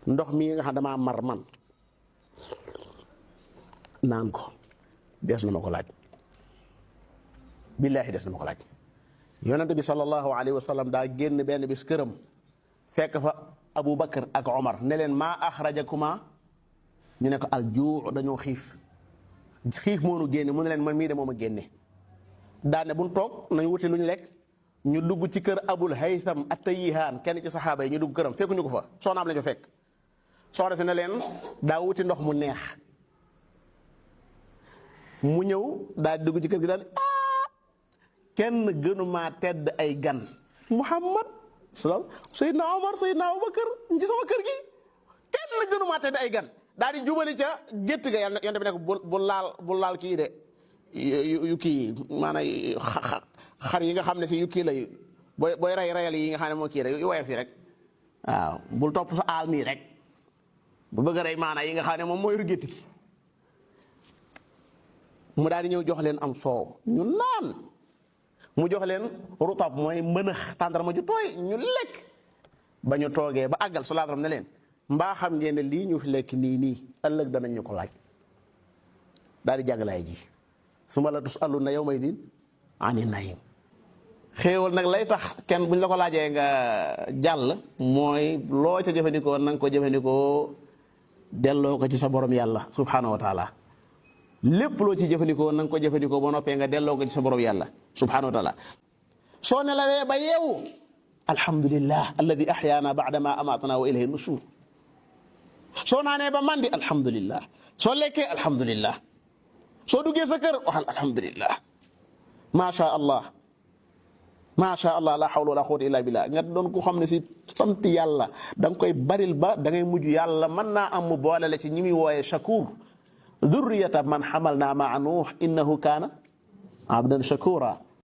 ndox mii nga xam damaa mar man naan ko des na ma ko laaj billaahi des na ma ko laaj. yonent bi sallallahu alayhi wa sallam daa génn benn bis këram fekk fa Abu Bakar ak Omar ne leen maa axrajakuma ñu ne ko aljuu dañoo xiif moo nu génne mu ne leen man mii de moom a génne daane bu ñu toog nañ wuti lu ñu lekk. ñu dugg ci kër Abul Haytham at-Tayyihaan kenn ci saxaaba yi ñu dugg këram fekkuñu ko fa soxnaam la ñu fekk soxna si ne leen daa wuti ndox mu neex mu ñëw daa dugg ci kër gi daal kenn gënumaa tedd ay gan Muhammad sallallahu Seydina Omar Seydina Abubakar ci sama kër gi kenn gënumaa tedd ay gan daal di jubali ca gétt ga yàlla yonte bi nekk bu laal kii de yu kii maanaam xar yi nga xam ne si yu kii la booy rayal yi nga xam ne moo kii rek yu woyof yi rek waaw bul topp sa aal mii rek bu bëgg a rey maanaam yi nga xam ne moom mooy rugétti ki mu daal di ñëw jox leen am soow ñu naan mu jox leen rutab mooy mënëx tàndarma ju tooy ñu lekk ba ñu toogee ba àggal sallallahu alayhi wa sallam ne leen mbaa xam ngeen ne lii ñu fi lekk nii ëllëg danañ ñu ko laaj daal di jàngalaay ji summa la tus'alunna yawma idin ani naim xéewal nag lay tax kenn buñ la ko laajee nga jàll mooy loo ca jëfandikoo na nga ko jëfandikoo delloo ko ci sa borom yàlla subhanahu wa taala lépp loo ci jëfandikoo na nga ko jëfandikoo ba noppee nga delloo ko ci sa borom yàlla subhanahu wa taala soo nelawee ba yeewu alhamdulillah alladi ahyaana ba'da ma amatana wa ilayhi nushur soo naanee ba mandi alhamdulillah soo lekkee alhamdulillah soo duggee sa kër waxal alhamdulillah macha allah la hawla wala quwwata illa billah nga doon ko xam ne si sant yàlla da nga koy baril ba da ngay mujj yàlla mën naa am mu boole la ci ñi muy wooyee shakur durriyata man hamalna ma'a nuux innahu kaana abdan shakura